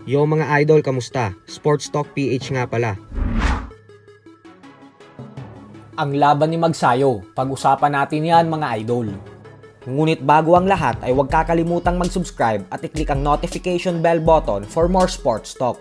Yo mga idol, kamusta? Sports Talk PH nga pala. Ang laban ni Magsayo, pag-usapan natin yan mga idol. Ngunit bago ang lahat ay huwag kakalimutang mag-subscribe at i-click ang notification bell button for more sports talk.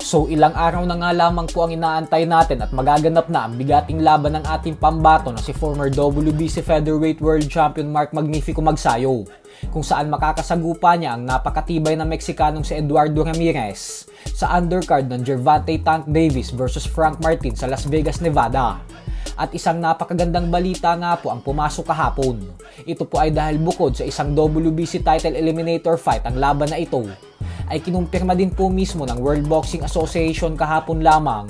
So ilang araw na nga lamang po ang inaantay natin at magaganap na ang bigating laban ng ating pambato na si former WBC Featherweight World Champion Mark Magnifico Magsayo, kung saan makakasagupa niya ang napakatibay na Mexicanong si Eduardo Ramirez sa undercard ng Gervonta Tank Davis versus Frank Martin sa Las Vegas, Nevada. At isang napakagandang balita nga po ang pumasok kahapon. Ito po ay dahil bukod sa isang WBC title eliminator fight ang laban na ito, ay kinumpirma din po mismo ng World Boxing Association kahapon lamang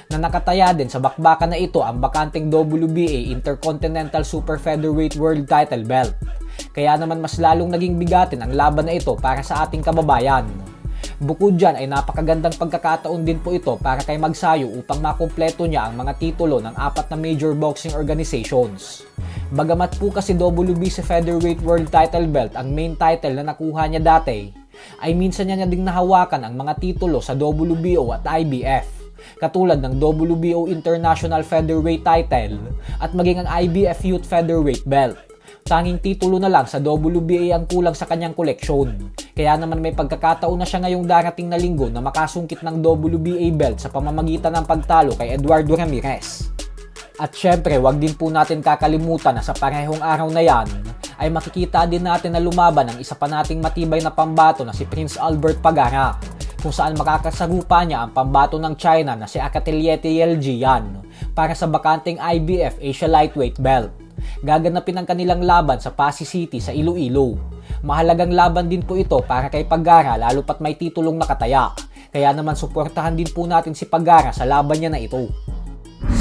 na nakataya din sa bakbakan na ito ang bakanteng WBA Intercontinental Super Featherweight World Title Belt. Kaya naman mas lalong naging bigatin ang laban na ito para sa ating kababayan. Bukod dyan ay napakagandang pagkakataon din po ito para kay Magsayo upang makumpleto niya ang mga titulo ng 4 na major boxing organizations. Bagamat po kasi WBC Featherweight World Title Belt ang main title na nakuha niya dati, ay minsan niya ding nahawakan ang mga titulo sa WBO at IBF, katulad ng WBO International Featherweight title at maging ang IBF Youth Featherweight belt. Tanging titulo na lang sa WBA ang kulang sa kanyang koleksyon. Kaya naman may pagkakataon na siya ngayong darating na linggo na makasungkit ng WBA belt sa pamamagitan ng pagtalo kay Eduardo Ramirez. At syempre, wag din po natin kakalimutan na sa parehong araw na yan ay makikita din natin na lumaban ang isa pa nating matibay na pambato na si Prince Albert Pagara, kung saan makakasagupa niya ang pambato ng China na si Akateliete Yeljian para sa bakanteng IBF Asia Lightweight belt. Gaganapin ang kanilang laban sa Pasig City sa Iloilo. Mahalagang laban din po ito para kay Pagara lalo pat may titulong nakataya. Kaya naman suportahan din po natin si Pagara sa laban niya na ito.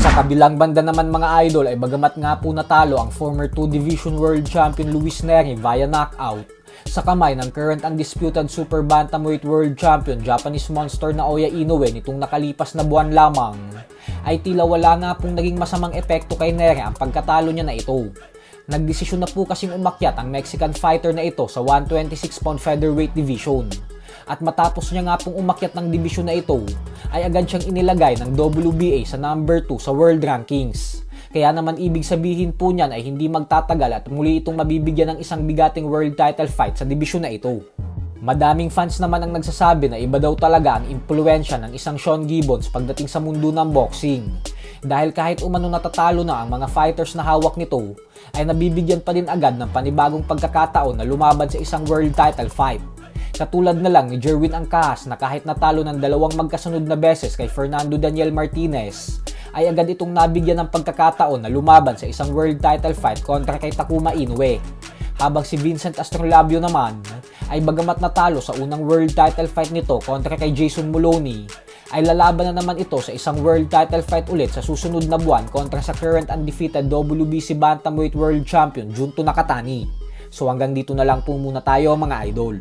Sa kabilang banda naman mga idol ay bagamat nga po natalo ang former 2 Division World Champion Luis Neri via knockout sa kamay ng current undisputed Super Bantamweight World Champion Japanese Monster Naoya Inoue nitong nakalipas na buwan lamang, ay tila wala nga pong naging masamang epekto kay Neri ang pagkatalo niya na ito. Nagdesisyon na po kasing umakyat ang Mexican fighter na ito sa 126-pound featherweight division. At matapos niya nga pong umakyat ng dibisyon na ito, ay agad siyang inilagay ng WBA sa number 2 sa world rankings. Kaya naman ibig sabihin po niyan ay hindi magtatagal at muli itong mabibigyan ng isang bigating world title fight sa dibisyon na ito. Madaming fans naman ang nagsasabi na iba daw talaga ang impluwensya ng isang Sean Gibbons pagdating sa mundo ng boxing. Dahil kahit umano natatalo na ang mga fighters na hawak nito, ay nabibigyan pa din agad ng panibagong pagkakataon na lumaban sa isang world title fight. Katulad na lang ni Jerwin Angcas na kahit natalo ng 2 magkasunod na beses kay Fernando Daniel Martinez, ay agad itong nabigyan ng pagkakataon na lumaban sa isang world title fight kontra kay Takuma Inoue. Habang si Vincent Astrolabio naman ay bagamat natalo sa unang world title fight nito kontra kay Jason Moloney, ay lalaban na naman ito sa isang world title fight ulit sa susunod na buwan kontra sa current undefeated WBC Bantamweight World Champion Junto Nakatani. So hanggang dito na lang po muna tayo mga idol.